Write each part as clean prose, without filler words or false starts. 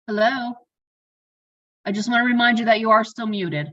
Hello? I just want to remind you that you are still muted.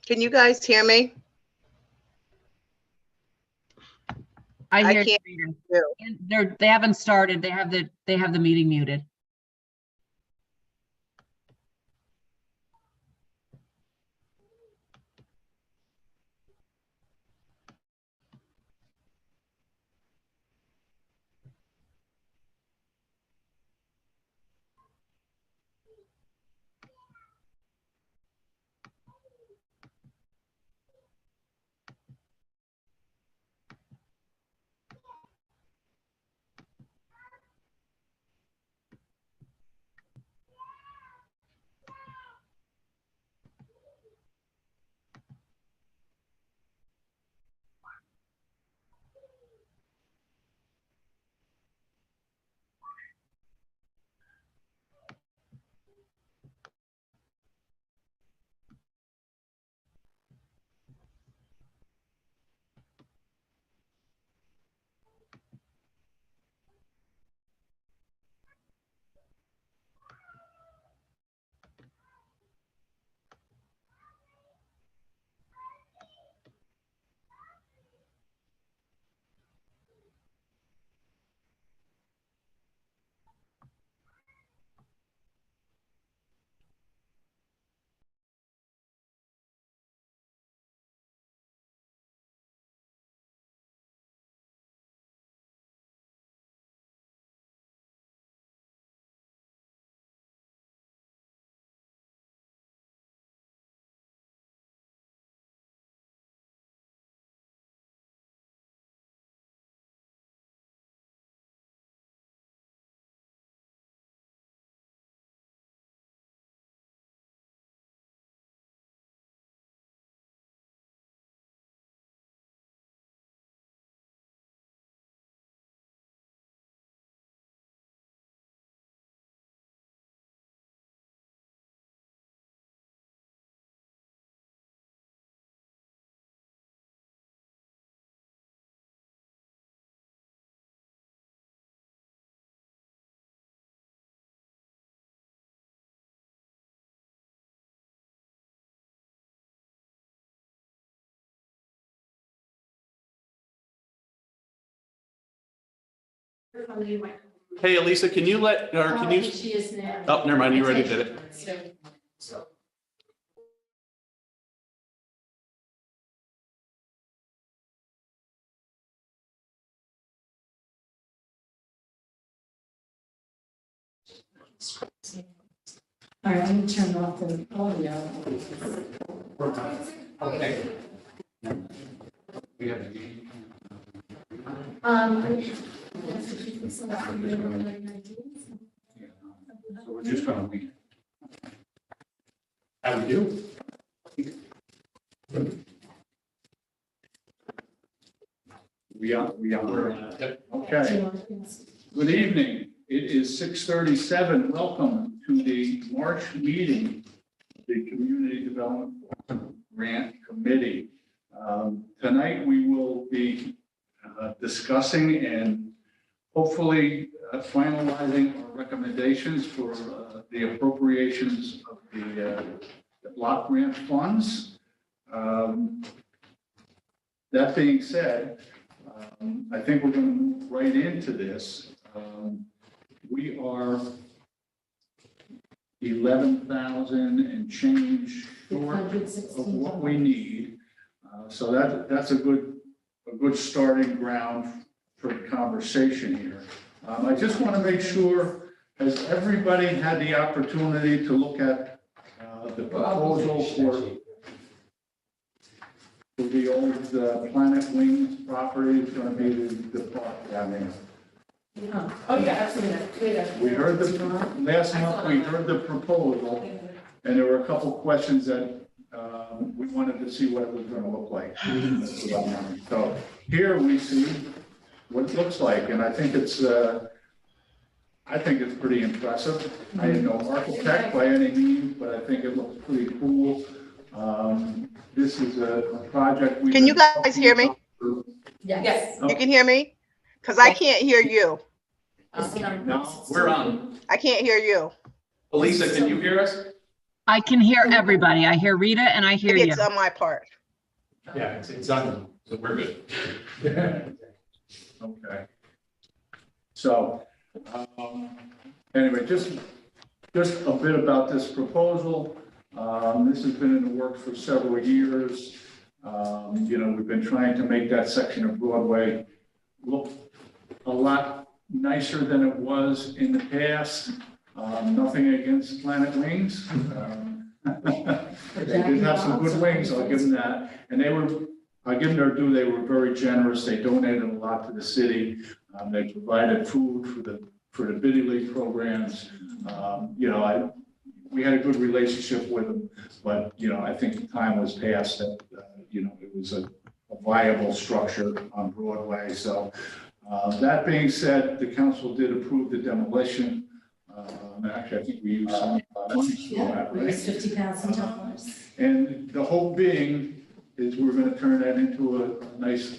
Can you guys hear me? I I hear can't you. hear. And they haven't started. They have the meeting muted. Hey, Elisa, can you can you, She is now. oh, never mind, you already did it. So. All right, I'm gonna turn off the audio. Okay. So we're just gonna leave. How we do? We are. Okay. Good evening. It is 6:37. Welcome to the March meeting, of the Community Development Grant Committee. Tonight, we will be discussing and hopefully finalizing our recommendations for the appropriations of the block grant funds. That being said, I think we're going to move right into this. We are 11,000 and change short of what we need. So that's a good starting ground for the conversation here. I just want to make sure, has everybody had the opportunity to look at the proposal for the old Planet Wings property? Is going to be the park down there. Oh, yeah, absolutely. We heard last month, we heard the proposal, and there were a couple questions that we wanted to see what it was going to look like. So here we see what it looks like, and I think it's pretty impressive. I am no architect by any means, but I think it looks pretty cool. This is a project. Can you guys hear me? Yes. You can hear me? Because I can't hear you. No, we're on. I can't hear you. Elisa, can you hear us? I can hear everybody. I hear Rita and I hear Maybe you. it's on my part. Yeah, it's on, so we're good. Okay. So, anyway, just a bit about this proposal. This has been in the works for several years. We've been trying to make that section of Broadway look a lot nicer than it was in the past. Nothing against Planet Wings. They did have some good wings, I'll give them that. And I'll give them their due, they were very generous. They donated a lot to the city. They provided food for the Biddy League programs. We had a good relationship with them, but, I think the time was past that, it was a viable structure on Broadway. So that being said, the council did approve the demolition. Actually, I think we used some money for that, right? $50,000. And the hope being is we're going to turn that into a nice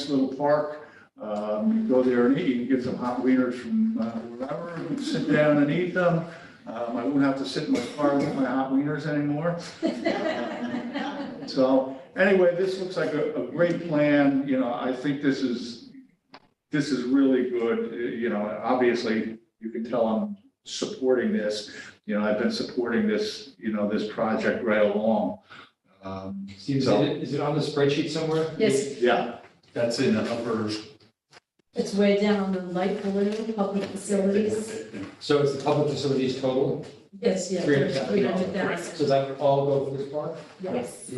little park. Go there and eat. You can get some hot wieners from wherever, and sit down and eat them. I won't have to sit in my car with my hot wieners anymore. So anyway, this looks like a great plan. I think this is really good. Obviously you can tell I'm supporting this. I've been supporting this, this project right along. Steve, is it on the spreadsheet somewhere? Yes, Yeah, That's in the upper. it's way down on the light blue, public facilities. So it's the public facilities total? Yes, yeah, $300,000. 300,000. So that would all go for this park? Yes.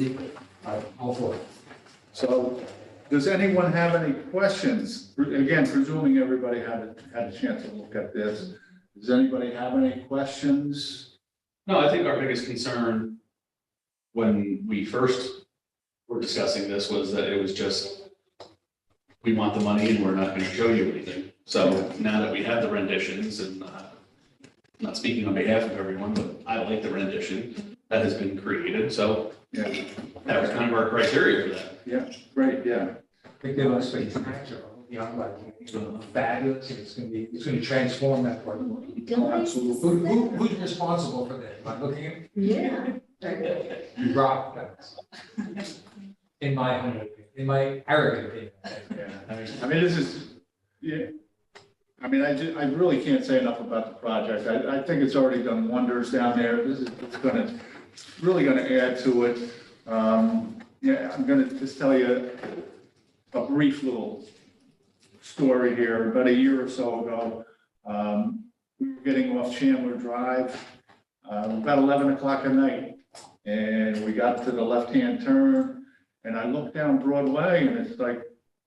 All right, all for it. so does anyone have any questions? Again, presuming everybody had a chance to look at this. Does anybody have any questions? No, I think our biggest concern when we first were discussing this was that it was just, we want the money and we're not going to show you anything. So now that we have the renditions, and I'm not speaking on behalf of everyone, but I like the rendition that has been created. So Yeah, that was kind of our criteria for that. yeah, great, yeah. I think they must be fabulous. It's going to transform that park. Absolutely. Who's responsible for that? Am I looking at Yeah. you? Rob does. In my arrogant opinion. Yeah, I mean, this is, yeah, I mean, I really can't say enough about the project. I think it's already done wonders down there. This is really gonna add to it. Yeah, I'm gonna just tell you a brief little story here. About a year or so ago, we were getting off Chandler Drive, about 11 o'clock at night. And we got to the left-hand turn and I looked down Broadway and it's like,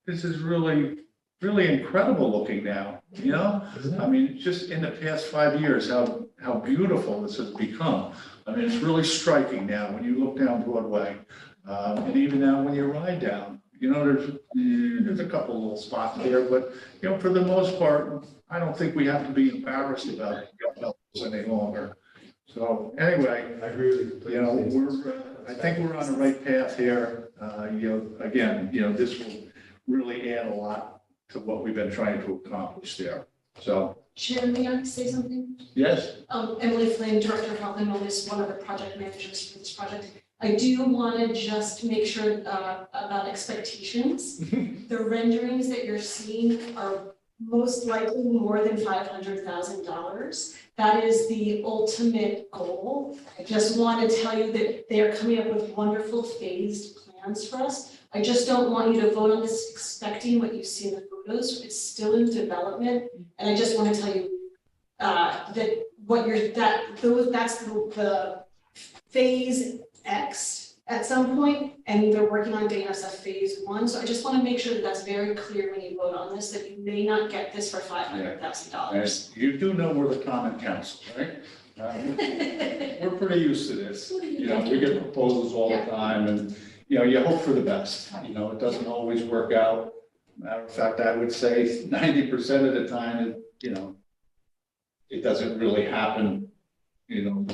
this is really incredible looking now, you know? I mean, just in the past 5 years, how beautiful this has become. I mean, it's really striking now when you look down Broadway. And even now when you ride down, you know, there's a couple little spots there, but, you know, for the most part, I don't think we have to be embarrassed about it any longer. So anyway, I agree with you. you know, I think we're on the right path here. You know, again, you know, this will really add a lot to what we've been trying to accomplish there. So, Sharon, may I say something? yes, Emily Flynn, Director of Health and Wellness, one of the project managers for this project. I do want to just make sure about expectations. The renderings that you're seeing are most likely more than $500,000. That is the ultimate goal. I just want to tell you that they are coming up with wonderful phased plans for us. I just don't want you to vote on this expecting what you see in the photos. It's still in development. And I just want to tell you that what that's the phase X at some point, and they're working on DNSF phase 1. So I just want to make sure that that's very clear when you vote on this, that you may not get this for $500,000. and you do know we're the common council, right? We're pretty used to this. You know, we get proposals all the time and, you know, you hope for the best. You know, it doesn't always work out. Matter of fact, I would say 90% of the time, you know, it doesn't really happen, you know.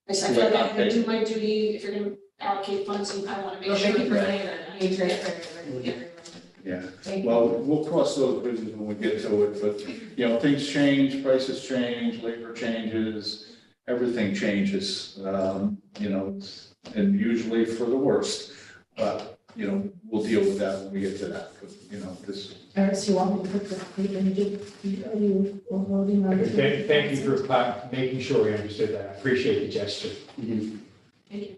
I feel like I'm gonna do my duty. If you're gonna allocate funds, I want to make sure. Yeah, well, we'll cross those bridges when we get to it, but, you know, things change, prices change, labor changes, everything changes, you know, and usually for the worst. But, you know, we'll deal with that when we get to that, but, you know, this. Eris, you want me to put the image, are you voting on it? Thank you for making sure we understood that. I appreciate the gesture. Thank you.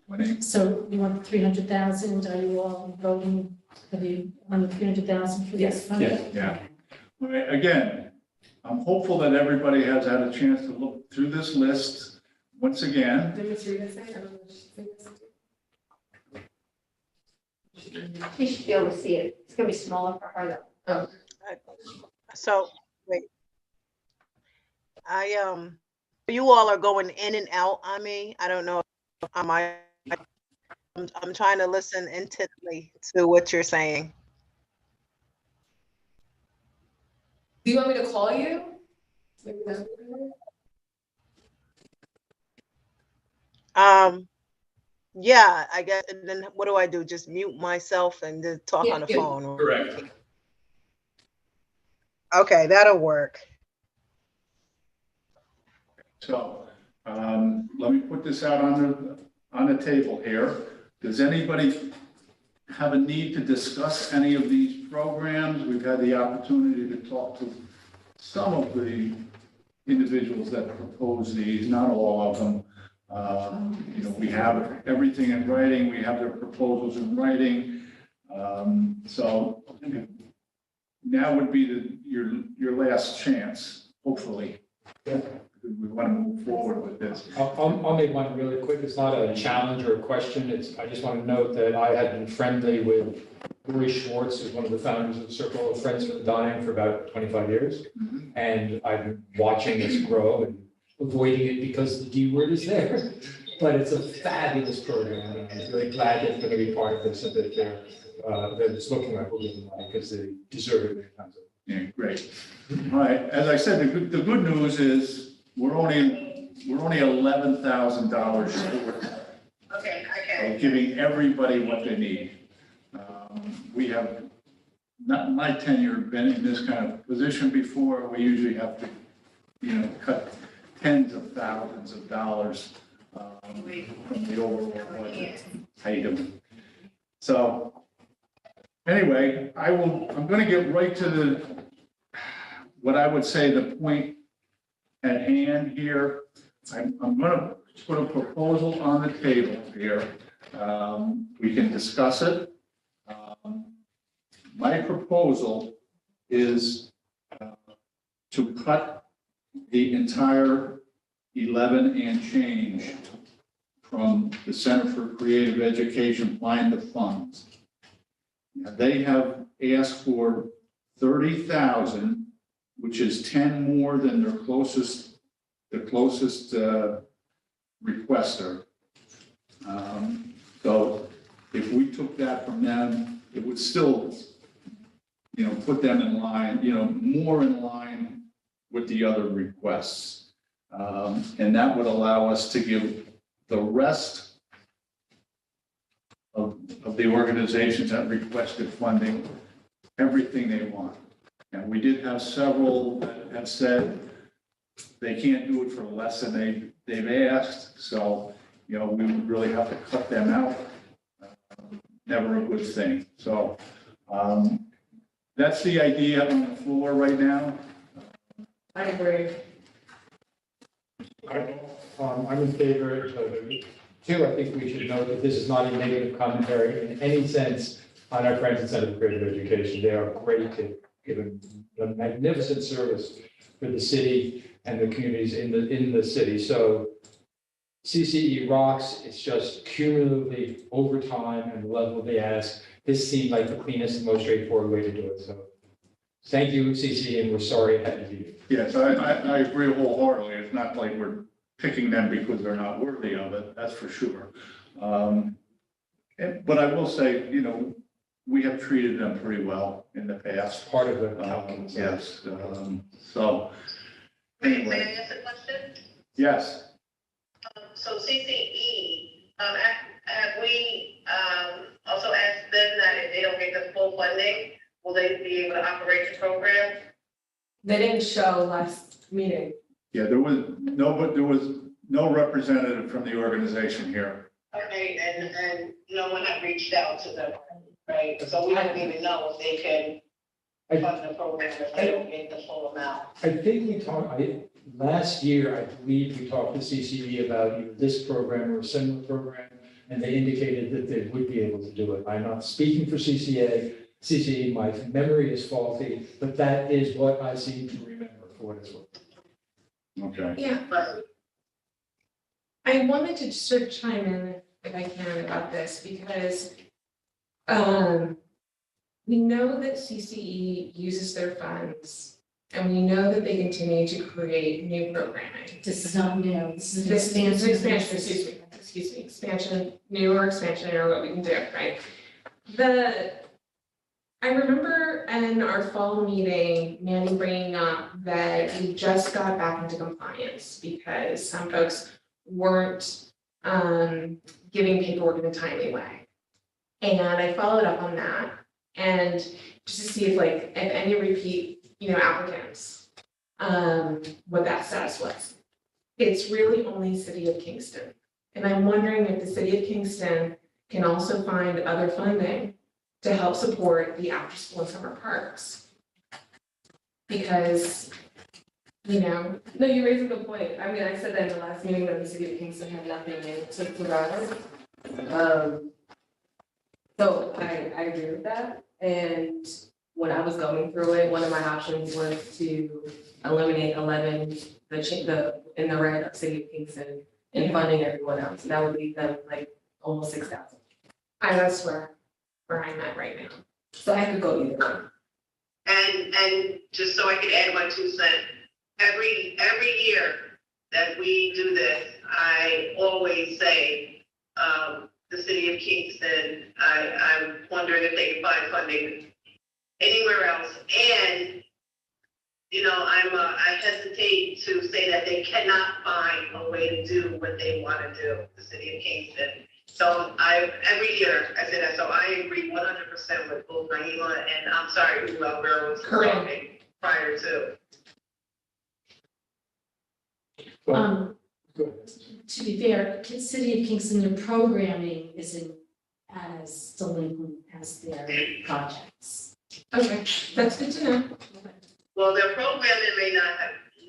Winnie? So you want 300,000, are you all voting for on the 300,000 for this project? Yeah. All right, again, I'm hopeful that everybody has had a chance to look through this list once again. She should be able to see it. It's gonna be smaller for her though. So, wait. You all are going in and out on me. I don't know. I'm trying to listen intently to what you're saying. Do you want me to call you? Yeah, I guess, and then what do I do? Just mute myself and just talk on the Yeah. phone? Correct. Okay, that'll work. So, let me put this out on the table here. Does anybody have a need to discuss any of these programs? We've had the opportunity to talk to some of the individuals that propose these, not all of them. You know, we have everything in writing, we have their proposals in writing. So now would be your last chance, hopefully. We want to move forward with this. I'll make one really quick. It's not a challenge or a question. I just want to note that I had been friendly with Rory Schwartz, who's one of the founders of the Circle of Friends for the Dying for about 25 years. And I've been watching this grow and avoiding it because the D word is there. But it's a fabulous program, and I'm really glad that they're going to be part of this and that they're just looking like we're giving money because they deserve it many times. Yeah, great. All right, as I said, the good news is we're only $11,000 short of giving everybody what they need. We have, not in my tenure, been in this kind of position before. We usually have to, you know, cut tens of thousands of dollars from the overall budget item. So Anyway, I'm gonna get right to what I would say the point at hand here. I'm gonna put a proposal on the table here. We can discuss it. My proposal is to cut the entire 11 and change from the Center for Creative Education line of funds. They have asked for 30,000, which is 10 more than the closest requester. So if we took that from them, it would still, put them in line, more in line with the other requests. And that would allow us to give the rest of the organizations that requested funding everything they want. And we did have several that have said they can't do it for less than they've asked. So, we would really have to cut them out. Never a good thing. So that's the idea on the floor right now. I agree. I'm in favor of it. Two, I think we should note that this is not a negative commentary in any sense on our friends at Center for Creative Education. They are great to give a magnificent service for the city and the communities in the city. So CCE rocks. It's just cumulatively over time and the level they ask. This seemed like the cleanest and most straightforward way to do it. So thank you, CCE, and we're sorry it had to be. Yes, I agree wholeheartedly. It's not like we're picking them because they're not worthy of it, that's for sure. But I will say, we have treated them pretty well in the past. Part of the calculus. Yes, so. May Anyway, I ask a question? yes, So CCE, have we also asked them that if they don't get the full funding, will they be able to operate the program? They didn't show last meeting. yeah, there was no representative from the organization here. Okay, and no one had reached out to them, right? So we don't even know if they can fund the program if they don't get the full amount. I think we talked, last year, I believe we talked to CCE about either this program or a similar program, and they indicated that they would be able to do it. I'm not speaking for CCE, my memory is faulty, but that is what I seem to remember for what it's worth. Okay. Yeah. But I wanted to sort of chime in if I can about this because we know that CCE uses their funds and we know that they continue to create new programming. This is not new, this is an This is expansion. excuse me, expansion, new or expansion or what we can do, right? I remember in our fall meeting, Mandy bringing up that we just got back into compliance because some folks weren't giving paperwork in a timely way. And I followed up on that and just to see if any repeat, applicants, what that status was. It's really only City of Kingston. And I'm wondering if the City of Kingston can also find other funding to help support the after-school and summer parks. Because, No, you raise a good point. I mean, I said that in the last meeting that the City of Kingston had nothing in to provide. So I agree with that. And when I was going through it, one of my options was to eliminate 11, in the red of City of Kingston and funding everyone else. That would leave them almost 6,000. that's where I'm at right now. So I could go either way. and just so I could add my 2 cents, every year that we do this, I always say, the City of Kingston, I'm wondering if they can find funding anywhere else. And, I hesitate to say that they cannot find a way to do what they want to do, the City of Kingston. So every year I say that, so I agree 100% with both Naima and I'm sorry, whoever was talking prior to. Well, go ahead. To be fair, City of Kingston, their programming is in as delinquent as their projects. Okay, that's good to know. Well, their programming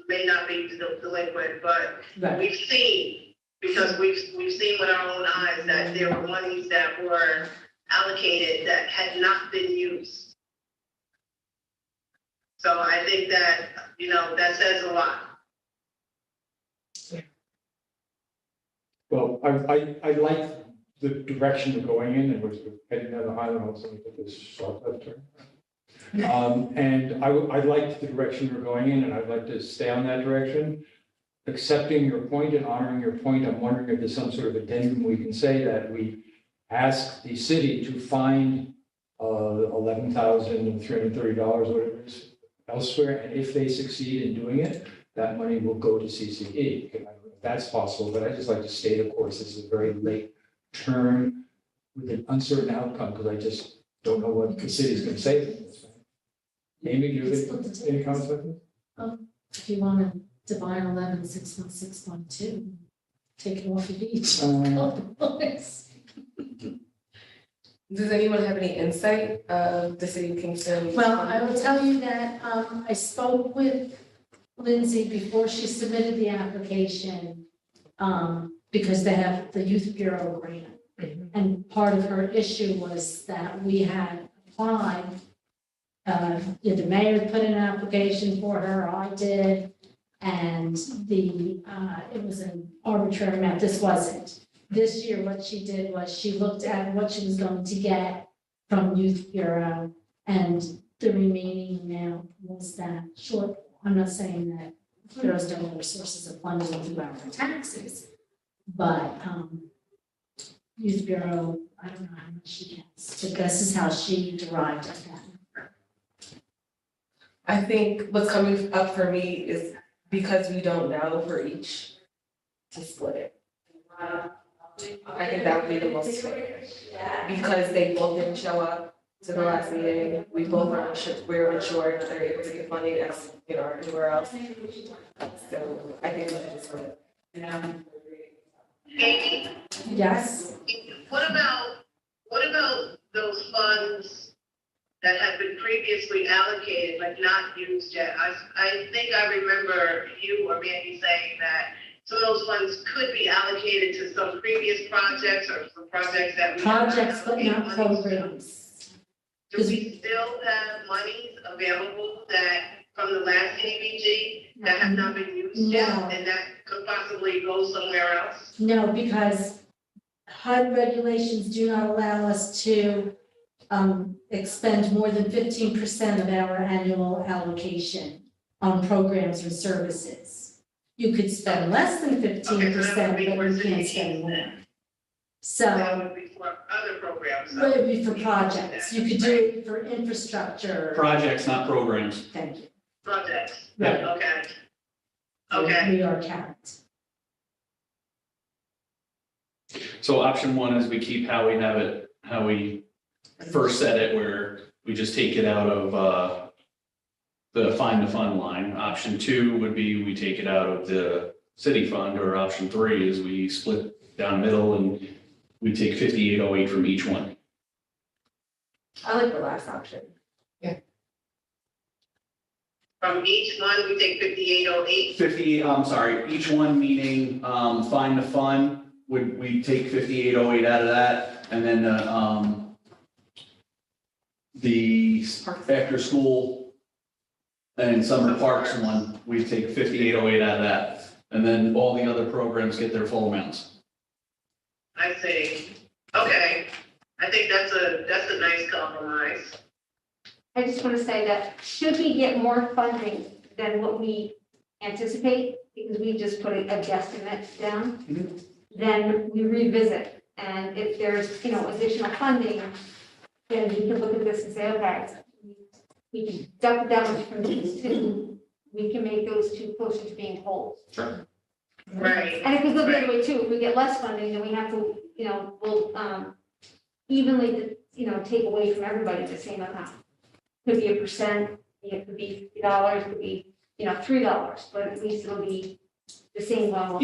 may not be delinquent, but Right. we've seen, because we've seen with our own eyes that there were monies that were allocated that had not been used. So I think that, that says a lot. Well, I like the direction we're going in, and we're heading down the Highland, also look at this sharp left turn. And I like the direction we're going in, and I'd like to stay on that direction. Accepting your point and honoring your point, I'm wondering if there's some sort of addendum we can say that we ask the city to find $11,330, whatever it is, elsewhere, and if they succeed in doing it, that money will go to CCE. I don't know if that's possible, but I just like to state, of course, this is a very late turn with an uncertain outcome, because I just don't know what the city's going to say. Amy, do you have any comments like this? If you want to divide 11, 6.6.2, take it off of each. Does anyone have any insight of the city of Kingston? Well, I will tell you that I spoke with Lindsay before she submitted the application, because they have the Youth Bureau grant. And part of her issue was that we had applied, the mayor put in an application for her, I did, and it was an arbitrary amount. This wasn't. This year, what she did was she looked at what she was going to get from Youth Bureau, and the remaining amount was that short. I'm not saying that there's no other sources of funding through our taxes, but Youth Bureau, I don't know how much she gets, but this is how she derived at that number. I think what's coming up for me is because we don't know for each to split it. I think that would be the most fair. Because they both didn't show up to the last meeting, we both are unsure, we're unsure if they're able to get funding as, anywhere else. So I think we should just split it. Amy, Yes. what about those funds that have been previously allocated but not used yet? I think I remember you or Mandy saying that some of those funds could be allocated to some previous projects or some projects that we. Projects, but not programs. Do we still have monies available from the last CDBG that have not been used yet, No. and that could possibly go somewhere else? No, because HUD regulations do not allow us to expend more than 15% of our annual allocation on programs or services. You could spend less than 15%, but you can't spend more. That So would be for other programs. it would be for projects. You could do it for infrastructure. Projects, not programs. Thank you. Projects, Right. okay. Okay. We are capped. So option one is we keep how we have it, how we first said it, where we just take it out of the find the fund line. Option two would be we take it out of the city fund, or option three is we split down middle and we take 5808 from each one. I like the last option. From each one, we take 5808. 58, I'm sorry, each one meaning find the fund, would we take 5808 out of that, and then the after school and summer parks one, we take 5808 out of that, and then all the other programs get their full amounts. I see. Okay. I think that's a nice compromise. I just want to say that should we get more funding than what we anticipate, because we just put a guesstimate down, then we revisit. And if there's, additional funding, then we can look at this and say, okay, we can dump down from these two, we can make those two closer to being whole. Sure. Right. And it could go the other way too. If we get less funding, then we have to, we'll evenly, take away from everybody the same amount. Could be 1%, it could be $50, it could be, $3, but at least it'll be the same level.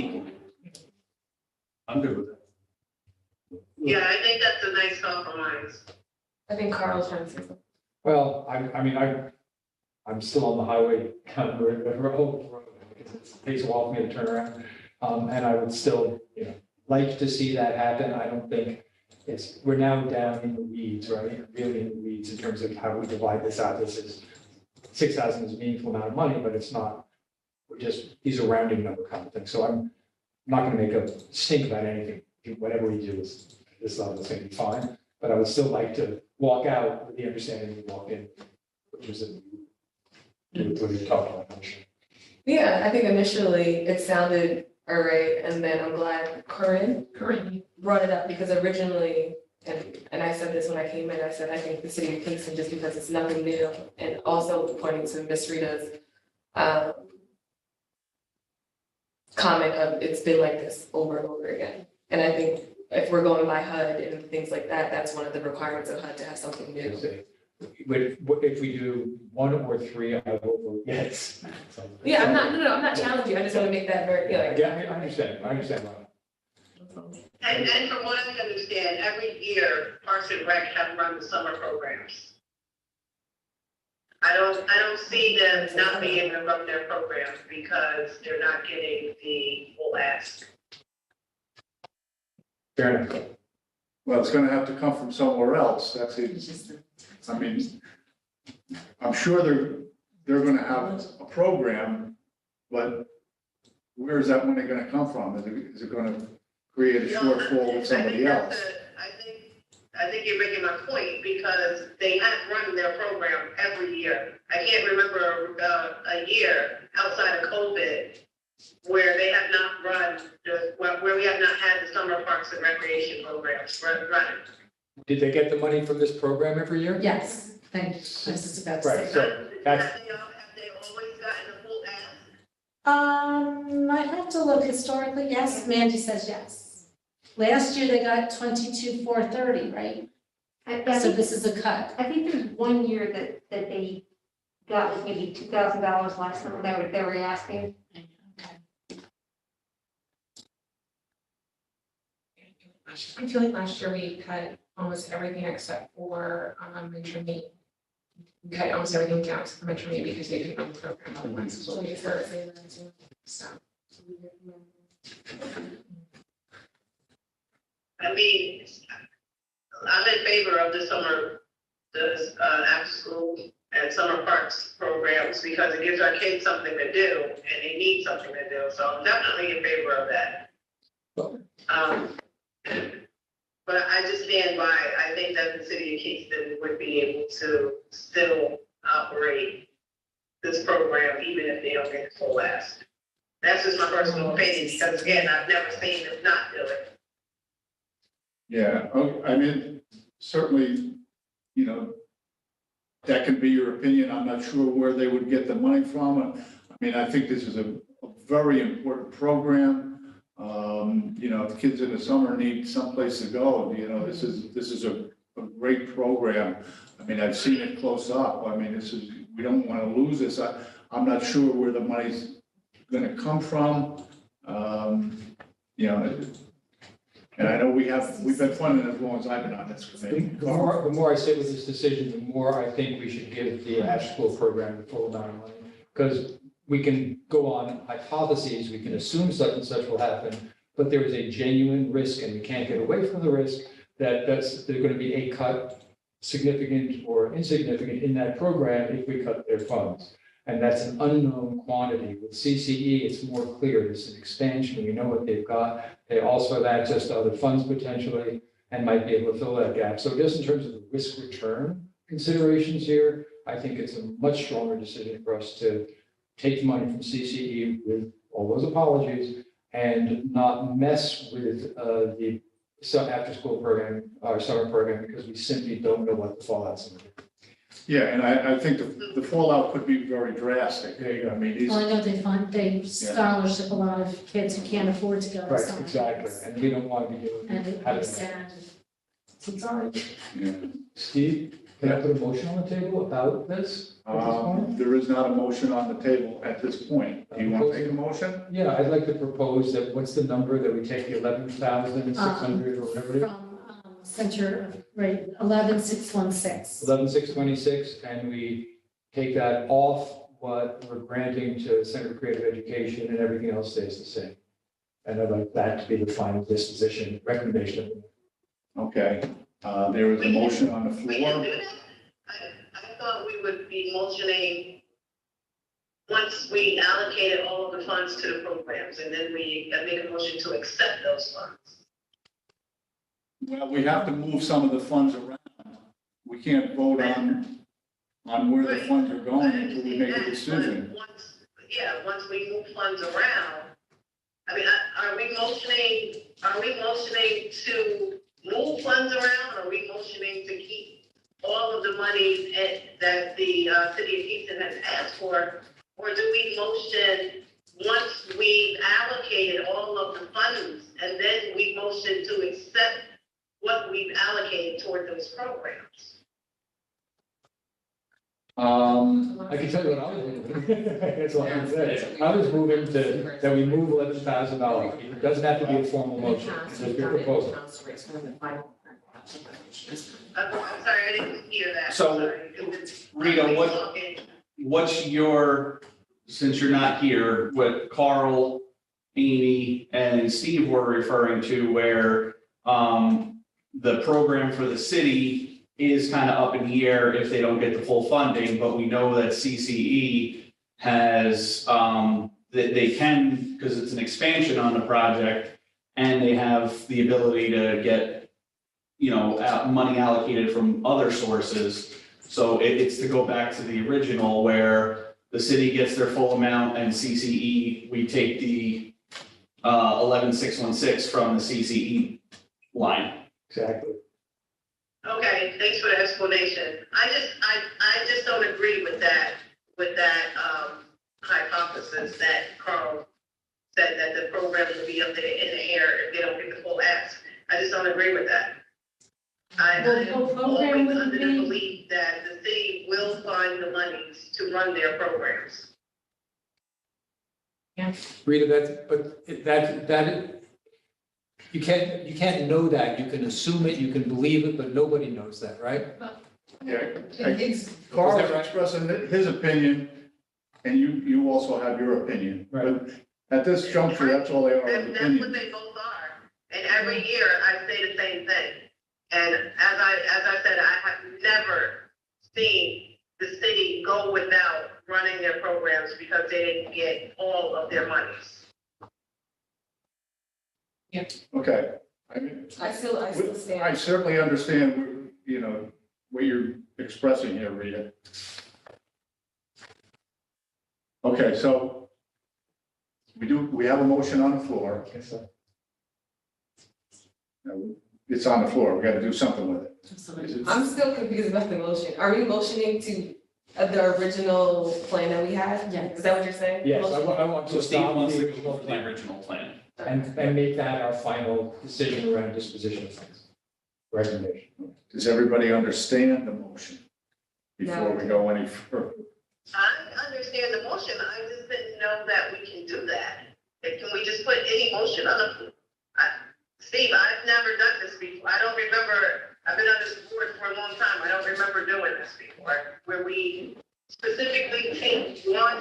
I'm good with that. Yeah, I think that's a nice compromise. I think Carl's trying to say something. Well, I'm still on the highway, kind of, because it takes a while for me to turn around. And I would still, like to see that happen. I don't think we're now down in the weeds, right? Really in the weeds in terms of how we divide this out. This is, 6,000 is a meaningful amount of money, but it's not, these are rounding number kind of thing. So I'm not gonna make a stink about anything. Whatever we do is, this level is gonna be fine. But I would still like to walk out with the understanding we walk in, which is what we talked about. Yeah, I think initially it sounded all right, and then I'm glad Corinne brought it up, because originally, and I said this when I came in, I said, I think the city of Kingston, just because it's nothing new, and also pointing to Miss Rita's comment of it's been like this over and over again. And I think if we're going by HUD and things like that, that's one of the requirements of HUD to have something new. If we do 1 or 3, I will vote yes. Yeah, I'm not challenging you, I just want to make that very, Yeah, I understand, And from what I understand, every year Parks and Rec have run the summer programs. I don't see them not being able to run their programs because they're not getting the full ask. Fair enough. Well, it's gonna have to come from somewhere else, that's it. I mean, I'm sure they're gonna have a program, but where is that money gonna come from? Is it gonna create a shortfall with somebody else? I think you're making my point, because they have run their program every year. I can't remember a year outside of COVID where they have not run, where we have not had the summer parks and recreation programs running. Did they get the money from this program every year? Yes, thank you. I was just about to Right, say. so that's, Have they always gotten the full ask? I have to look historically, yes, Mandy says yes. Last year they got 22,430, right? I So think, this is a cut. I think there's one year that they got like maybe $2,000 less than they were asking. I feel like last year we cut almost everything except for Metro Maine. We cut almost everything down except for Metro Maine because they didn't run the program otherwise. So we deferred. So. I mean, I'm in favor of the after school and summer parks programs, because it gives our kids something to do and they need something to do. So I'm definitely in favor of that. But I just stand by, I think that the city of Kingston would be able to still operate this program even if they don't get the full ask. That's just my personal opinion, because again, I've never seen them not do it. Yeah, I mean, certainly, that can be your opinion. I'm not sure where they would get the money from. I mean, I think this is a very important program. The kids in the summer need someplace to go. This is a great program. I mean, I've seen it close up. I mean, we don't want to lose this. I'm not sure where the money's going to come from. And I know we've been funding as long as I've been on this committee. the more I sit with this decision, the more I think we should give the after-school program the full amount of money. Because we can go on hypotheses, we can assume such and such will happen, but there is a genuine risk, and we can't get away from the risk, there's going to be a cut, significant or insignificant, in that program if we cut their funds. And that's an unknown quantity. With CCE, it's more clear. It's an expansion. We know what they've got. They also have access to other funds potentially and might be able to fill that gap. So just in terms of the risk return considerations here, I think it's a much stronger decision for us to take money from CCE with all those apologies and not mess with the after-school program, our summer program, because we simply don't know what the fallout's going to be. Yeah, and I think the fallout could be very drastic. I mean, Well, I know they scholarship a lot of kids who can't afford to go to Right, summer exactly. camps. And we don't want to be doing. And it'd having be that. sad. It's all right. yeah. Steve, can I put a motion on the table about this? at this point? There is not a motion on the table at this point. Do you want to make a motion? Yeah, I'd like to propose that, what's the number that we take, the 11,600 or whatever it is? From center, right, 11616. 11626, and we take that off what we're granting to Center for Creative Education, and everything else stays the same. And I'd like that to be the final disposition recommendation. Okay, there is a motion on the We can floor. do that. I thought we would be motioning once we allocated all of the funds to the programs, and then we make a motion to accept those funds. Well, we have to move some of the funds around. We can't vote on where the funds are going until we make a decision. Once we move funds around, I mean, are we motioning to move funds around? Or are we motioning to keep all of the money that the city of Kingston has asked for? Or do we motion once we've allocated all of the funds and then we motion to accept what we've allocated toward those programs? I can tell you what I was moving. That's all I'm saying. I was moving to, that we move $11,000. It doesn't have to be a formal motion, it's just your proposal. I'm sorry, I didn't hear that. So, Sorry. Rita, what's your, since you're not here, what Carl, Amy, and Steve were referring to, where the program for the city is kind of up in the air if they don't get the full funding, but we know that CCE has, that they can, because it's an expansion on the project, and they have the ability to get, money allocated from other sources. So it's to go back to the original where the city gets their full amount and CCE, we take the 11616 from the CCE line. Exactly. Okay, thanks for the explanation. I just don't agree with that hypothesis that Carl said that the program will be up there in the air if they don't get the full ask. I just don't agree with that. I'm program always would under the be- belief that the city will find the monies to run their programs. Rita, you can't know that. You can assume it, you can believe it, but nobody knows that, right? Yeah, It's, Carl Is is that right? expressing his opinion, and you also have your opinion. But at this juncture, that's all they are, That's what opinions. they both are. And every year I say the same thing. And as I said, I have never seen the city go without running their programs because they didn't get all of their monies. Okay. I mean, I still stand. I certainly understand, what you're expressing here, Rita. Okay, so we have a motion on the floor. Yes, sir. It's on the floor. We got to do something with it. I'm still confused about the motion. Are we motioning to the original plan that we had? Yes. Is that what you're saying? Yes, Motion? I want So to Steve adopt wants the to original go for the plan original plan. and make that our final decision around disposition of funds. Recommendation. Does everybody understand the motion before we go any further? I understand the motion. I just didn't know that we can do that. Can we just put any motion on the, Steve, I've never done this before. I don't remember, I've been on this board for a long time. I don't remember doing this before, where we specifically take one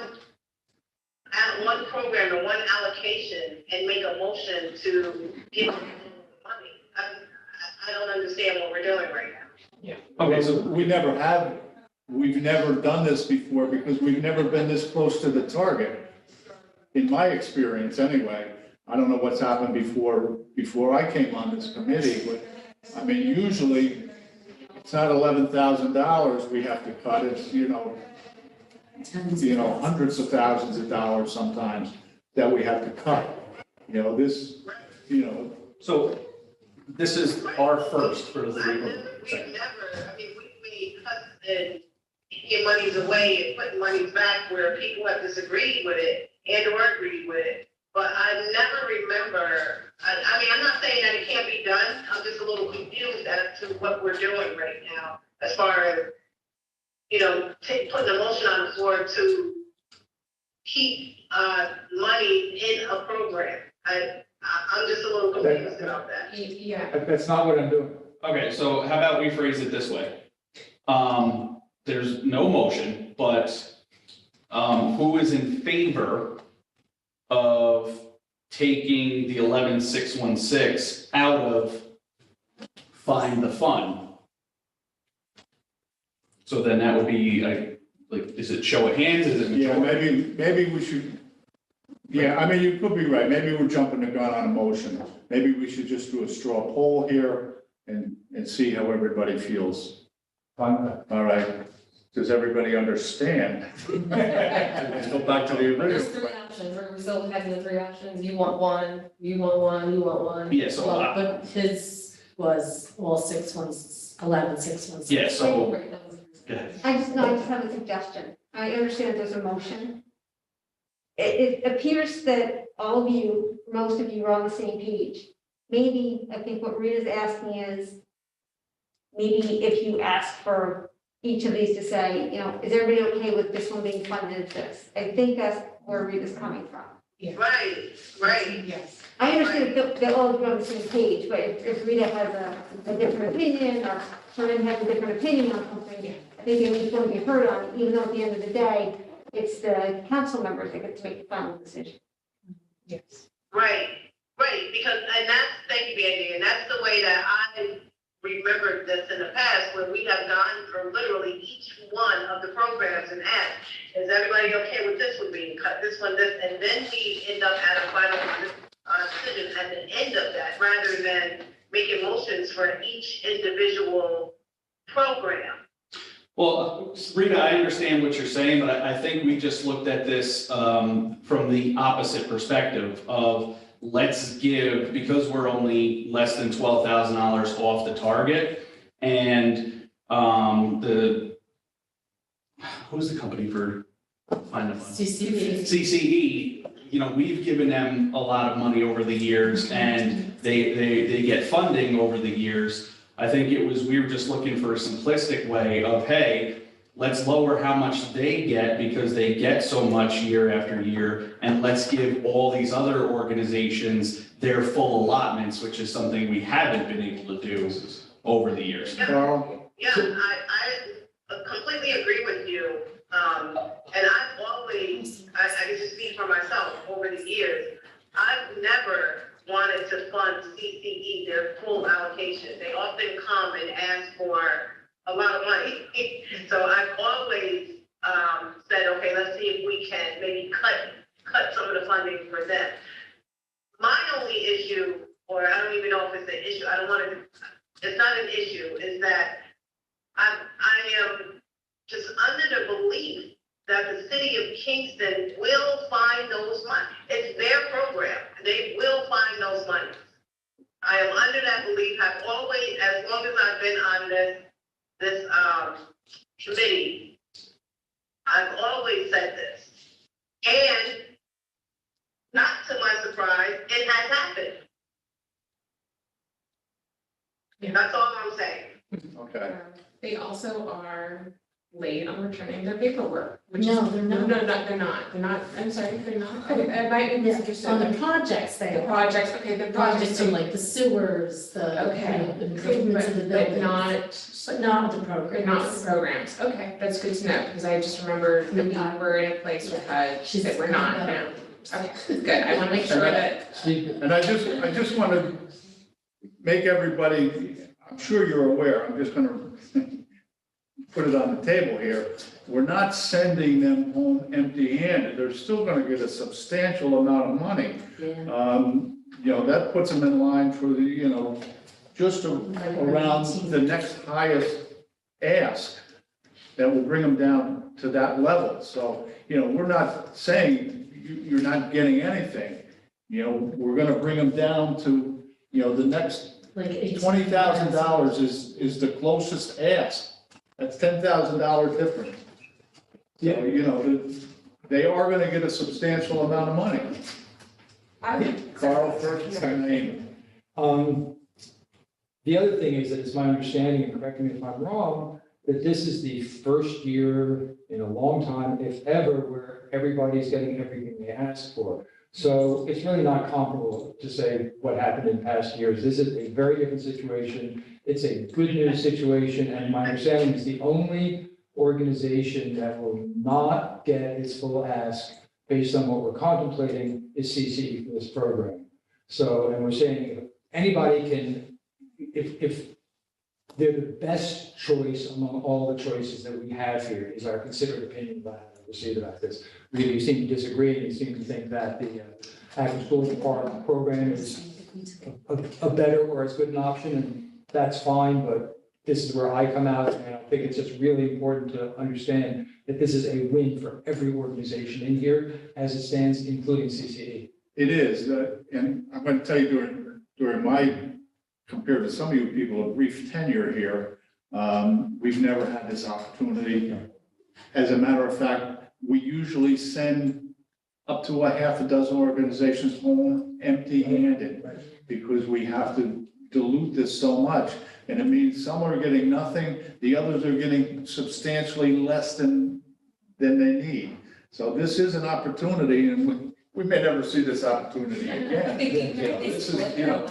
program or one allocation and make a motion to give them money. I don't understand what we're doing right now. Okay, so We've never done this before because we've never been this close to the target. In my experience, anyway. I don't know what's happened before I came on this committee, but I mean, usually it's not $11,000 we have to cut. It's, hundreds of thousands of dollars sometimes that we have to cut. So this is our first for the We've three. never, we've made cuts and taking monies away and putting monies back where people have disagreed with it and or agreed with it. But I never remember, I'm not saying that it can't be done. I'm just a little confused as to what we're doing right now as far as, putting a motion on the floor to keep money in a program. I'm just a little confused about that. Yeah. That's not what I'm doing. Okay, so how about we phrase it this way? There's no motion, but who is in favor of taking the 11,616 out of find the fund? So then that would be like, is it show of hands? Is it Yeah, majority? maybe we should, yeah, I mean, you could be right. Maybe we're jumping the gun on a motion. Maybe we should just do a straw poll here and see how everybody feels. Fine. All right, does everybody understand? Let's go back to the There's original. three options, we're still having the three options, you want one, you want one, you want one. Yeah, so Well, but his was all 11, 616. Yeah, so, Right, that was- go ahead. I just have a suggestion. I understand there's a motion. It appears that all of you, most of you are on the same page. Maybe, I think what Rita's asking is, maybe if you ask for each of these to say, you know, is everybody okay with this one being funded this? I think that's where Rita's coming from. Right, right. Yes. I understand that they're all on the same page, but if Rita has a different opinion, or Shannon has a different opinion on something, I think at least want to be heard on it, even though at the end of the day, it's the council members that get to make the final decision. Yes. Right, because, and that's, thank you, Andy, and that's the way that I remembered this in the past, where we have gone through literally each one of the programs and asked, is everybody okay with this one being cut, this one, this, and then we end up at a final decision at the end of that, rather than making motions for each individual program. Well, Rita, I understand what you're saying, but I think we just looked at this from the opposite perspective of let's give, because we're only less than $12,000 off the target, and who's the company for Find the Fund? CCE, you know, we've given them a lot of money over the years, and they get funding over the years. I think we were just looking for a simplistic way of, hey, let's lower how much they get because they get so much year after year, and let's give all these other organizations their full allotments, which is something we haven't been able to do over the years. Carl? Yeah, I completely agree with you. And I've always, I can just speak for myself over the years, I've never wanted to fund CCE their full allocation. They often come and ask for a lot of money. So I've always said, okay, let's see if we can maybe cut some of the funding for them. My only issue, or I don't even know if it's an issue, it's not an issue, is that I am just under the belief that the city of Kingston will find those money. It's their program. They will find those monies. I am under that belief. I've always, as long as I've been on this committee, I've always said this. And not to my surprise, it has happened. Yeah. That's all I'm saying. Okay. They also are late on returning their paperwork, which No, is. they're not. No, they're not, I'm sorry, they're not, I might have On misunderstood. the projects, they The are. projects, okay, the Projects projects, are like the sewers, the Okay. improvements of the but buildings. not, Not the but programs. not the programs, okay, that's good to know, because I just remember that we were in a place with HUD She's that we're not now. Okay, good, I want to make sure that, Steve, And I just want to make everybody, I'm sure you're aware, I'm just going to put it on the table here. We're not sending them home empty-handed. They're still going to get a substantial amount of money. Yeah. You know, that puts them in line for the, you know, just around the next highest ask that will bring them down to that level. So, you know, we're not saying you're not getting anything. You know, we're going to bring them down to, you know, the next Like $20,000 is the closest ask. That's $10,000 difference. So, you know, they are going to get a substantial amount of money. I would. Carl, first, and Amy. The other thing is that it's my understanding, and correct me if I'm wrong, that this is the first year in a long time, if ever, where everybody's getting everything they asked for. So it's really not comparable to say what happened in past years. This is a very different situation. It's a good news situation, and my understanding is the only organization that will not get its full ask based on what we're contemplating is CCE for this program. So, and we're saying if anybody can, if they're the best choice among all the choices that we have here, is our considered opinion about how to proceed about this. You seem to disagree, and you seem to think that the after-school program is a better or as good an option, and that's fine, but this is where I come out, and I think it's just really important to understand that this is a win for every organization in here as it stands, including CCE. It is, and I'm going to tell you during my, compared to some of you people, a brief tenure here, we've never had this opportunity. As a matter of fact, we usually send up to a half a dozen organizations home empty-handed because we have to dilute this so much. And it means some are getting nothing, the others are getting substantially less than they need. So this is an opportunity, and we may never see this opportunity again. This is, you know.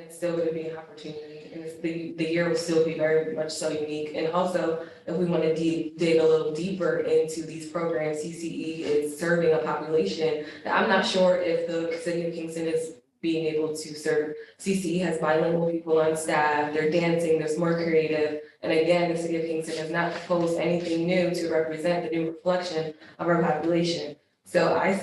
It's still gonna be an opportunity, and the year will still be very much so unique. And also, if we want to dig a little deeper into these programs, CCE is serving a population that I'm not sure if the city of Kingston is being able to serve. CCE has bilingual people on staff, they're dancing, they're more creative. And again, the city of Kingston has not proposed anything new to represent the new reflection of our population. So I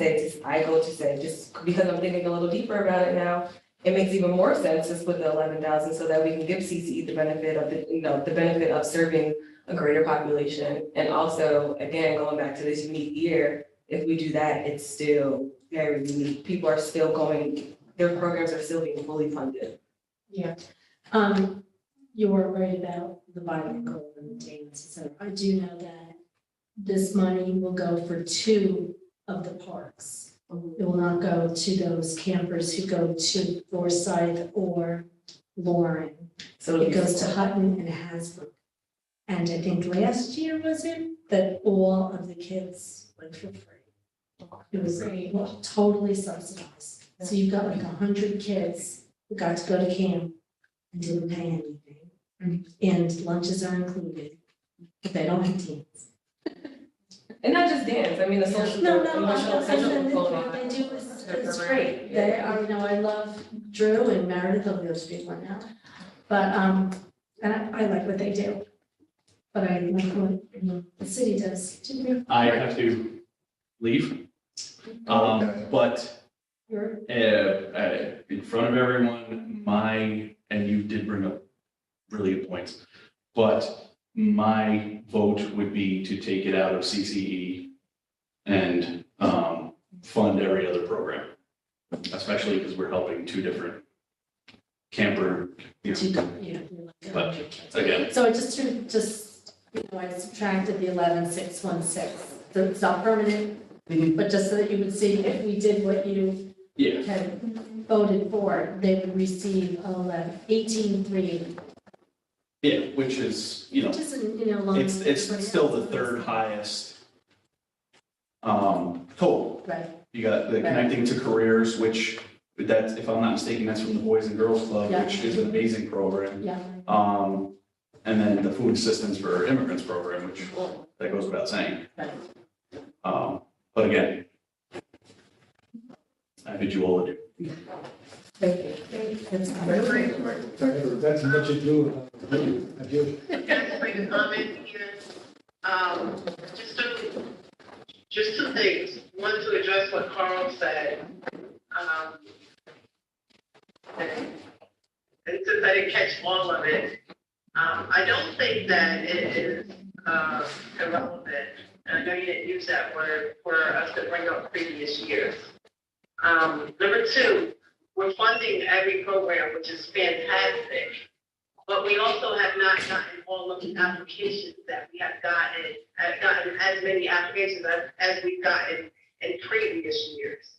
go to say, just because I'm thinking a little deeper about it now, it makes even more sense to split the 11,000 so that we can give CCE the benefit of the benefit of serving a greater population. And also, again, going back to this unique year, if we do that, it's still very unique. People are still going, their programs are still being fully funded. Yeah. You were right about the bilingual and the dance, so I do know that this money will go for 2 of the parks. It will not go to those campers who go to Forsyth or Lauren. So It goes to Hutton and Hasbrook. And I think last year, was it, that all of the kids went for free? It was totally subsidized. So you've got like 100 kids who got to go to camp and didn't pay anything. And lunches are included, but they don't have teams. And not just dance, I mean, the social. No, emotional, social component. they do, it's great. They are, you know, I love Drew and Meredith, they'll be able to speak one now. But, and I like what they do. But I like what, you know, the city does. I have to leave. But You're, in front of everyone, and you did bring up really good points, but my vote would be to take it out of CCE and fund every other program, especially because we're helping 2 different camper, you know, yeah. but again, So I just, you know, I subtracted the 11,616. So it's not permanent, but just so that you would see if we did what you yeah, had voted for, they would receive 18,380. yeah, which is, you know, Which isn't, you know, long. it's still the 3rd highest total. Right, You got the Connecting to Careers, which that's, if I'm not mistaken, that's from the Boys and Girls Club, Yeah. which is an amazing program. yeah. And then the Food Assistance for Immigrants program, which that goes without saying. Right. But again, I bid you all adieu. Thank you. That's what you do. Adieu. Can I make a comment here? Just 2 things. One, to address what Carl said. And since I didn't catch all of it, I don't think that it is irrelevant. And I know you didn't use that word for us to bring up previous years. Number 2, we're funding every program, which is fantastic. But we also have not gotten all of the applications that we have gotten as many applications as we've gotten in previous years.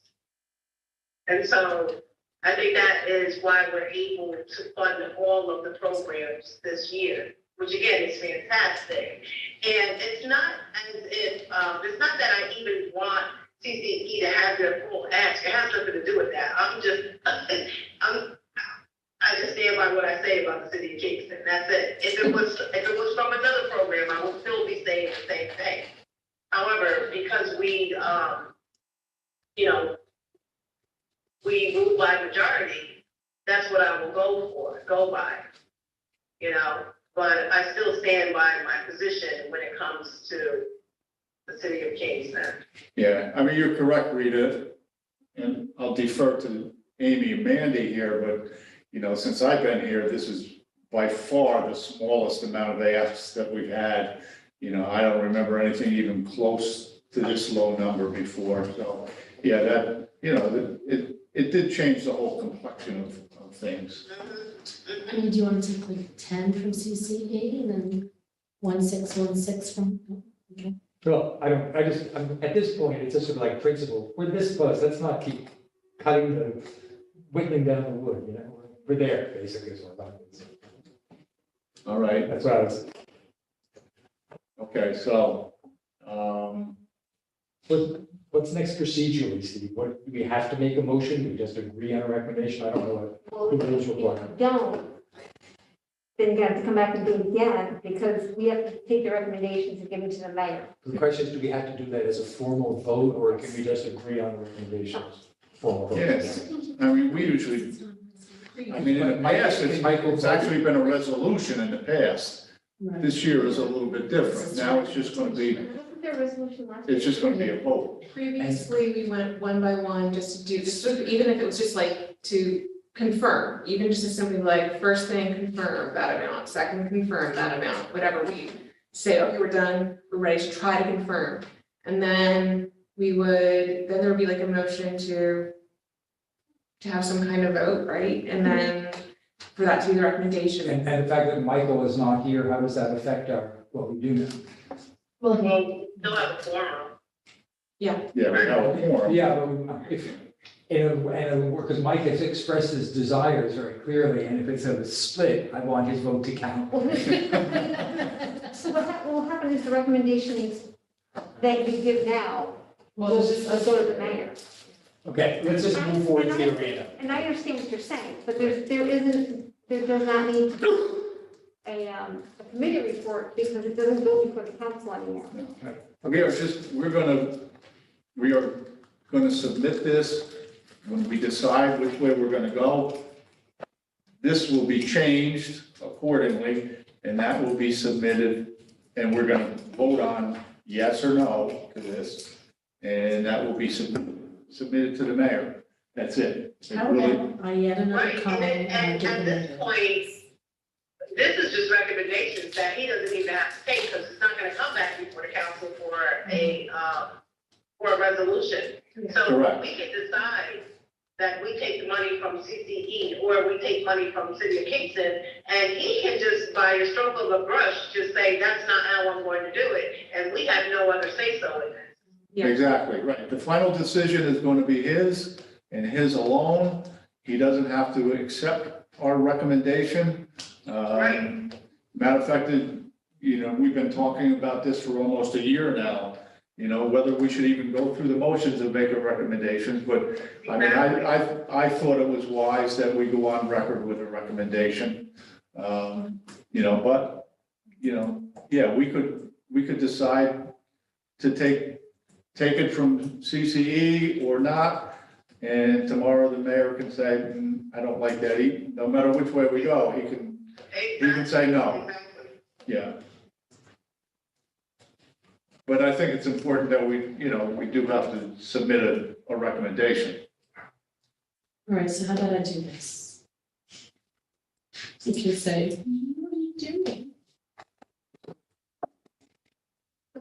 And so I think that is why we're able to fund all of the programs this year, which again is fantastic. And it's not as if, it's not that I even want CCE to have their full ask. It has nothing to do with that. I just stand by what I say about the city of Kingston. That's it. If it was from another program, I would still be saying the same thing. However, because we, we move by majority, that's what I will go by, but I still stand by my position when it comes to the city of Kingston. Yeah, I mean, you're correct, Rita, and I'll defer to Amy and Mandy here, but, since I've been here, this is by far the smallest amount of asks that we've had. I don't remember anything even close to this low number before, so, yeah, that, it did change the whole complexion of things. I mean, do you want to take like 10 from CCE and then 1616 from? Okay. Well, at this point, it's just sort of like principle, we're this close, let's not keep whittling down the wood, we're there, basically, is what I'm saying. All right, That's what I was, okay, so, what's next procedurally, Steve? What, do we have to make a motion, do we just agree on a recommendation? I don't know Well, what the rules if require. you don't, then you have to come back and do it again, because we have to take the recommendations and give them to the mayor. The question is, do we have to do that as a formal vote, or can we just agree on the recommendations? Formal vote? yes, I mean, we usually, I mean, in the past, it's actually been a resolution in the past. Right. This year is a little bit different, now it's just gonna be, Wasn't there a resolution last? it's just gonna be a vote. Previously, we went one by one just to do, even if it was just like to confirm, even just as simply like, first thing, confirm that amount, second, confirm that amount, whatever we say, okay, we're done, we're ready to try to confirm. And then then there would be like a motion to have some kind of vote, right? And then for that to be the recommendation. And the fact that Michael is not here, how does that affect what we do now? Well, Well, still have a forum. Yeah, we have a quorum. Yeah, but if, because Mike has expressed his desires very clearly, and if it's a split, I want his vote to count. So what will happen is the recommendations that you give now will go to the mayor. Okay, let's just move forward to the arena. And I understand what you're saying, but there does not need to be a committee report because it doesn't go before the council anymore. We are gonna submit this when we decide which way we're gonna go. This will be changed accordingly, and that will be submitted, and we're gonna vote on yes or no to this, and that will be submitted to the mayor. That's it. It how really- about I yet another Right, comment and and I at give this it. point, this is just recommendations that he doesn't even have to take, because it's not gonna come back before the council for a resolution. So Correct. we can decide that we take money from CCE, or we take money from the city of Kingston, and he can just, by a stroke of a brush, just say, that's not how I'm going to do it, and we have no other say-so in it. Yeah. Exactly, right. The final decision is going to be his and his alone. He doesn't have to accept our recommendation. Right. Matter of fact, we've been talking about this for almost a year now, whether we should even go through the motions of making recommendations, but I mean, I thought it was wise that we go on record with a recommendation. But, yeah, we could decide to take it from CCE or not. And tomorrow the mayor can say, I don't like that. No matter which way we go, he can say no. Exactly. Yeah. But I think it's important that we do have to submit a recommendation. All right, so how about I do this? If you say, what are you doing?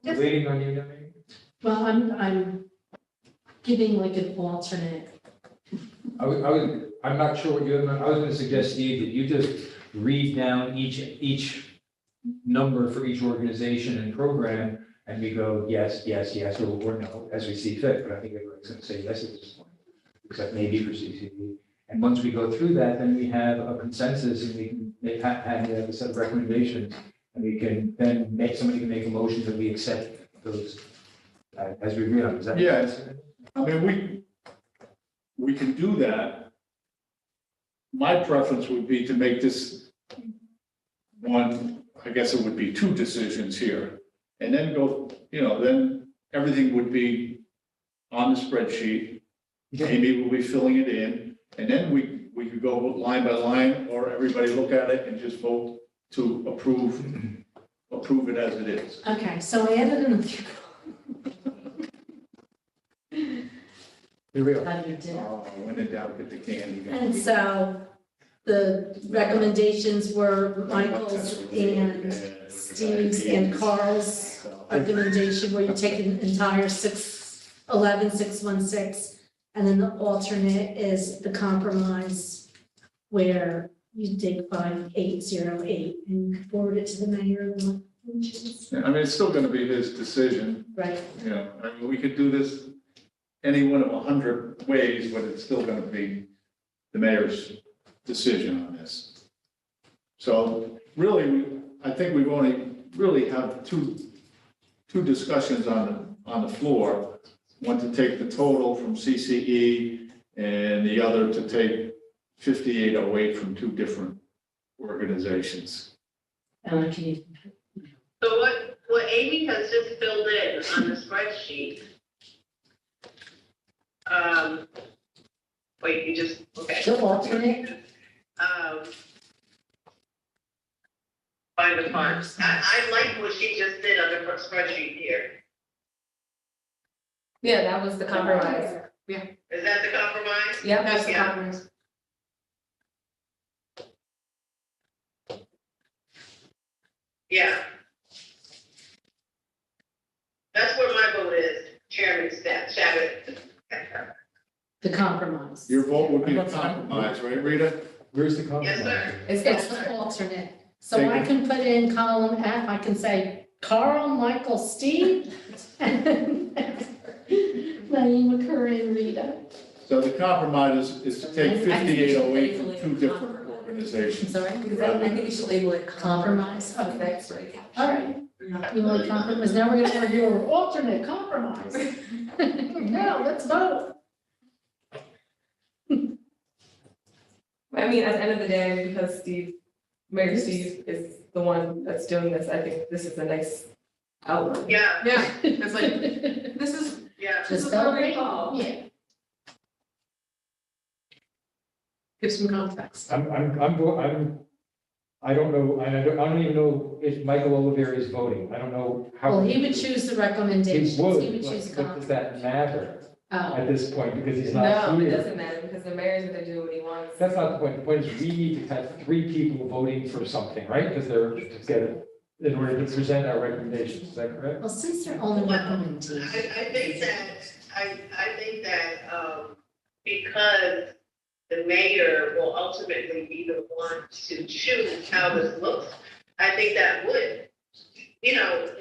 Just- Waiting on you, Naomi? Well, I'm giving like an alternate. I'm not sure what I was gonna suggest, Steve, that you just read down each number for each organization and program, and we go, yes, yes, yes, or no, as we see fit, but I think everybody's gonna say yes at this point, except maybe for CCD. And once we go through that, then we have a consensus, and we can have a set of recommendations, and we can then somebody can make a motion that we accept those as we agree on. Is that? Yes. I mean, we can do that my preference would be to make this one, I guess it would be two decisions here. And then go, then everything would be on the spreadsheet. Amy will be filling it in, and then we could go line by line, or everybody look at it and just vote to approve it as it is. Okay, so I added in Here we are. When in doubt, get the candy. And so the recommendations were Michael's and Steve's and Carl's recommendation, where you take an entire 616, and then the alternate is the compromise, where you take 5808 and you forward it to the mayor of the month. I mean, it's still gonna be his decision, Right. I mean, we could do this any one of 100 ways, but it's still gonna be the mayor's decision on this. So really, I think we've only really have two discussions on the floor. One to take the total from CCE and the other to take 5808 from two different organizations. Ellen, can you? So what Amy has just filled in on the spreadsheet. Wait, you just, okay. The alternate? Find the funds. I like what she just did on the spreadsheet here. Yeah, that was the compromise. Is that the compromise? Yeah, that's the Yeah. compromise. Yeah. That's where my vote is, Chairman Shabbat. The compromise. Your vote would be the compromise, right, Rita? Where's the compromise? Yes, sir. It's the alternate. So I can put in column F, I can say Carl, Michael, Steve, and Naima, Corinne, Rita. So the compromise is to take 5808 from two different organizations. Sorry? Because I think you should label it Compromise, compromise. okay. That's right. All right. You want compromise? Now we're gonna do an alternate compromise. Now, let's vote. I mean, at the end of the day, because Mayor Steve is the one that's doing this, I think this is a nice outline. Yeah, Yeah, it's like, this is, yeah. Just is a great celebrate. call. Yeah. Give some context. I don't know, I don't even know if Michael Oliveri is voting. I don't know how. Well, he would choose the He recommendations. would, He would choose but does that matter Oh, at this point, because he's not No, it here? doesn't matter, because the mayor's gonna do what he wants. That's not the point. The point is we need to have 3 people voting for something, right? Because they're to get it, in order to present our recommendations. Is that correct? well, since they're only recommending. I think that, because the mayor will ultimately be the one to choose how this looks, I think that would,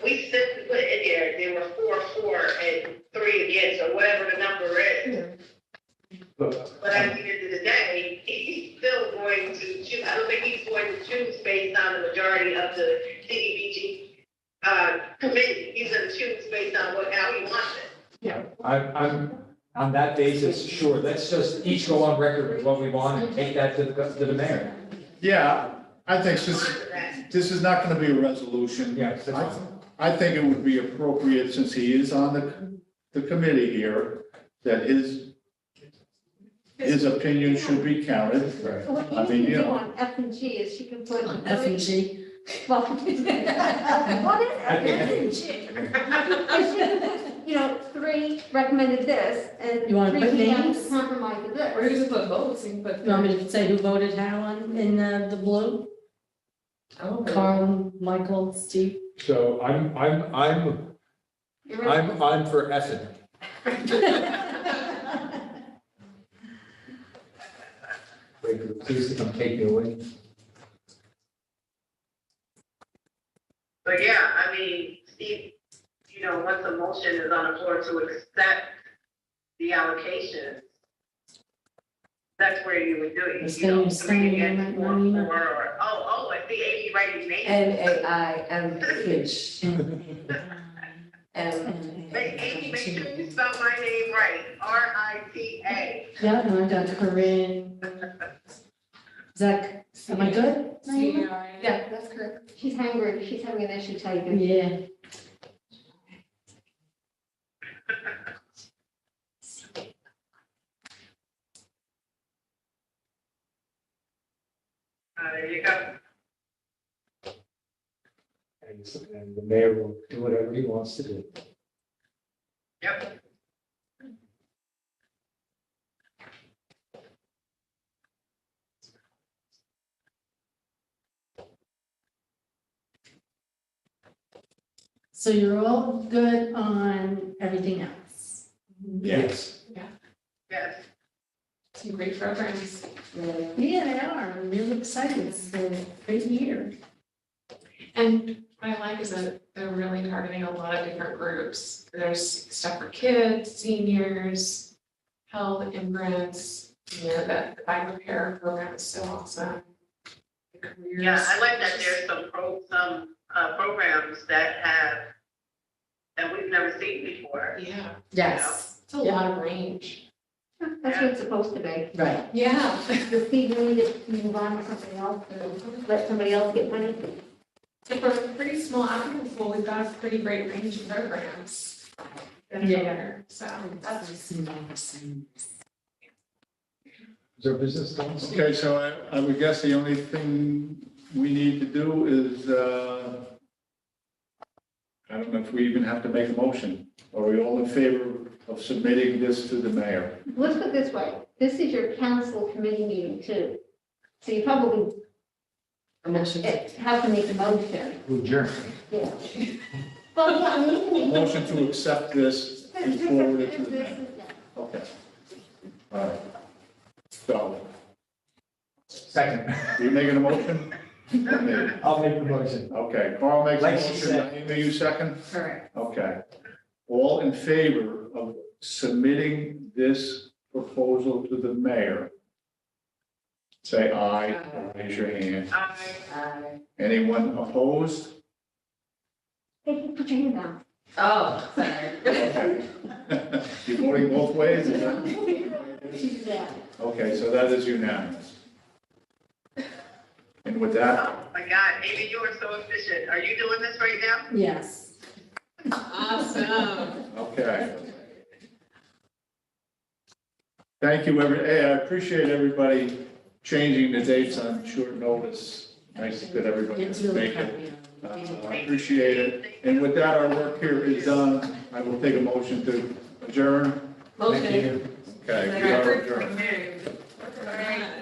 we simply put it in there were 4 for and 3 against, or whatever the number is. But But at the end of the day, he's still going to choose, I don't think he's going to choose based on the majority of the CDBG committee. He's gonna choose based on how he wants it. yeah, I'm on that basis, sure. Let's just each go on record with what we want and take that to the mayor. Yeah, I think this is not gonna be a resolution. Yeah, that's fine. I think it would be appropriate, since he is on the committee here, that his opinion should be counted. Right. What I you mean, can you do know. on F and G is she can put. F and G. Well, what is F and G? You know, 3 recommended this, and You wanna 3 put came out names? to compromise with Or you this. can just put votes, you can put. You want me to say who voted how on, in the blue? Oh. Carl, Michael, Steve? So I'm You're right. for Essen. Wait, please to come take me away. But yeah, I mean, Steve, once a motion is on the floor to accept the allocation, that's where you would do it. Is You don't there three any against saying four, that, four, or, I see Amy writing names. NAIMH. Amy, make sure you spell my name right, RITA. Yeah, and I got Corinne. Is that, am I good? Naima? Yeah, that's correct. She's hungry, she's having an issue typing. Yeah. There you go. And the mayor will do whatever he wants to do. Yep. So you're all good on everything else? Yes. Yes. Some great programs. Yeah, they are. I'm really excited. It's been a great year. And what I like is that they're really targeting a lot of different groups. There's stuff for kids, seniors, health, immigrants, you know, that the bike repair program is so awesome. The careers. Yeah, I like that there's some programs that we've never seen before. Yeah, Yes. it's a lot of range. That's what it's supposed to be. Right. Yeah. The speed we need to move on to something else, and let somebody else get money. And for a pretty small applicant pool, we've got a pretty great range of programs that are there. So that's Is there business done? Okay, so I would guess the only thing we need to do is, I don't know if we even have to make a motion. Are we all in favor of submitting this to the mayor? Let's put it this way, this is your council committee meeting too. So you probably have to make a motion. Adjourn. Yeah. Well, yeah, I mean, A motion to accept this and forward it to the mayor. Okay. All right. So, Second. you making a motion? I'll make the motion. Okay, Carl makes a Like she motion, said. Naima, you second? correct. Okay. All in favor of submitting this proposal to the mayor? Say aye, or raise your hand. Anyone opposed? Hey, put your hand down. Oh, sorry. Okay. You voting both ways? Is that- Yeah. Okay, so that is unanimous. And with that, Oh my God, Amy, you are so efficient. Are you doing this right now? Yes. awesome. okay. Thank you, hey, I appreciate everybody changing the dates on short notice. Nice that everybody It's could really make it. happy. I appreciate it. And with that, our work here is done. I will take a motion to adjourn. Motion. Okay, we are adjourned.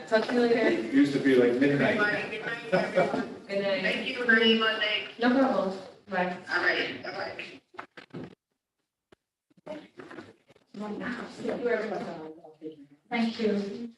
Talk to you later. It used to be like midnight. Everybody, good night, everyone. Good night. Thank you, Naima, thank you. No problem. Bye. All right, bye-bye. Thank you, everybody. Thank you.